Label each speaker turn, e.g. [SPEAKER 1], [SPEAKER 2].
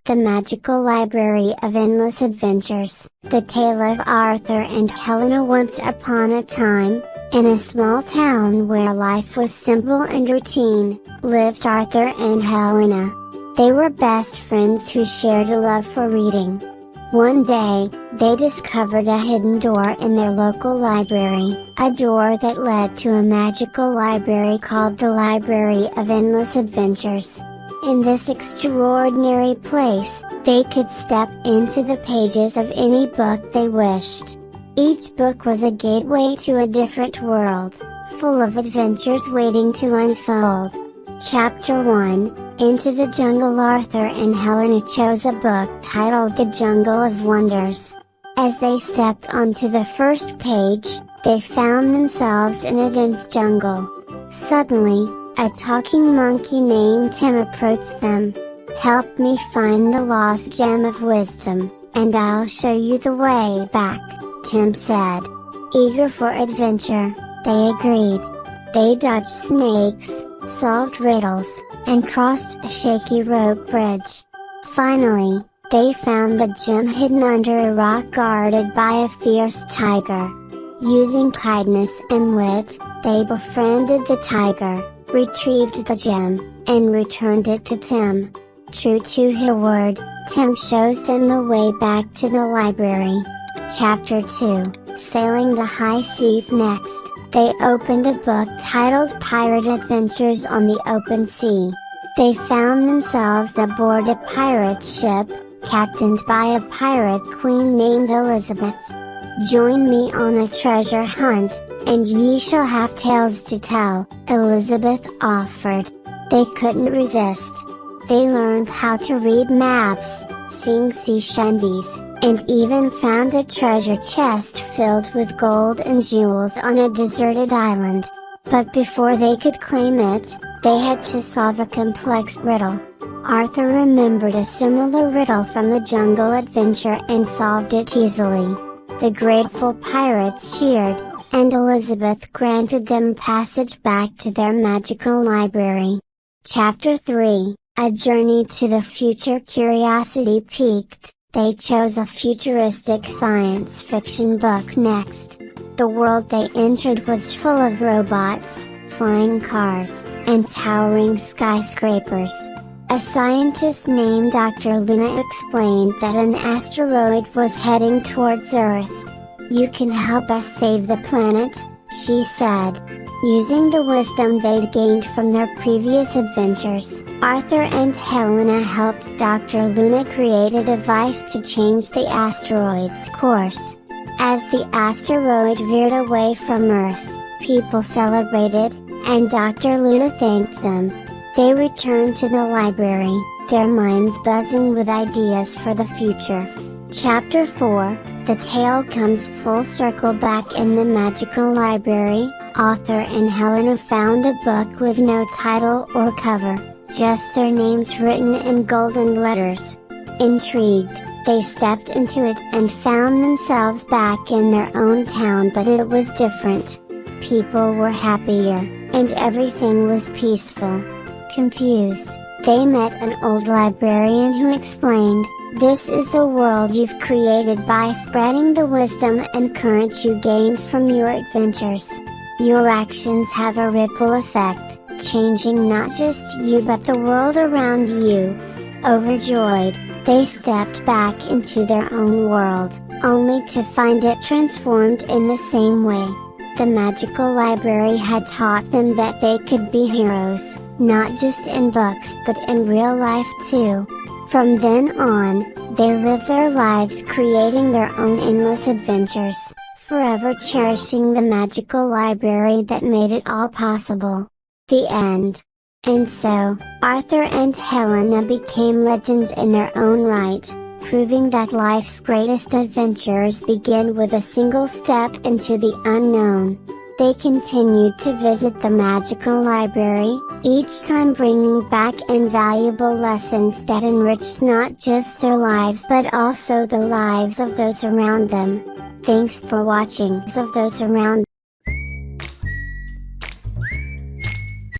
[SPEAKER 1] The Magical Library of Endless Adventures. The tale of Arthur and Helena. Once upon a time, in a small town where life was simple and routine, lived Arthur and Helena. They were best friends who shared a love for reading. One day, they discovered a hidden door in their local library, a door that led to a magical library called the Library of Endless Adventures. In this extraordinary place, they could step into the pages of any book they wished. Each book was a gateway to a different world, full of adventures waiting to unfold. Chapter 1, Into the Jungle. Arthur and Helena chose a book titled The Jungle of Wonders. As they stepped onto the first page, they found themselves in a dense jungle. Suddenly, a talking monkey named Tim approached them. "Help me find the lost gem of wisdom, and I'll show you the way back," Tim said. Eager for adventure, they agreed. They dodged snakes, solved riddles, and crossed a shaky rope bridge. Finally, they found the gem hidden under a rock guarded by a fierce tiger. Using kindness and wit, they befriended the tiger, retrieved the gem, and returned it to Tim. True to her word, Tim shows them the way back to the library. Chapter 2, Sailing the High Seas. Next, they opened a book titled Pirate Adventures on the Open Sea. They found themselves aboard a pirate ship, captained by a pirate queen named Elizabeth. "Join me on a treasure hunt, and ye shall have tales to tell," Elizabeth offered. They couldn't resist. They learned how to read maps, sing sea shanties, and even found a treasure chest filled with gold and jewels on a deserted island. But before they could claim it, they had to solve a complex riddle. Arthur remembered a similar riddle from the jungle adventure and solved it easily. The grateful pirates cheered, and Elizabeth granted them passage back to their magical library. Chapter 3, A Journey to the Future. Curiosity piqued, they chose a futuristic science fiction book next. The world they entered was full of robots, flying cars, and towering skyscrapers. A scientist named Dr. Luna explained that an asteroid was heading towards Earth. "You can help us save the planet," she said. Using the wisdom they'd gained from their previous adventures, Arthur and Helena helped Dr. Luna create a device to change the asteroid's course. As the asteroid veered away from Earth, people celebrated, and Dr. Luna thanked them. They returned to the library, their minds buzzing with ideas for the future. Chapter 4, The tale comes full circle. Back in the magical library, Arthur and Helena found a book with no title or cover, just their names written in golden letters. Intrigued, they stepped into it and found themselves back in their own town, but it was different. People were happier, and everything was peaceful. Confused, they met an old librarian who explained, "This is the world you've created by spreading the wisdom and courage you gained from your adventures. Your actions have a ripple effect, changing not just you but the world around you." Overjoyed, they stepped back into their own world, only to find it transformed in the same way. The magical library had taught them that they could be heroes, not just in books but in real life too. From then on, they lived their lives creating their own endless adventures, forever cherishing the magical library that made it all possible. The end. And so, Arthur and Helena became legends in their own right, proving that life's greatest adventures begin with a single step into the unknown. They continued to visit the magical library, each time bringing back invaluable lessons that enriched not just their lives but also the lives of those around them. Thanks for watching.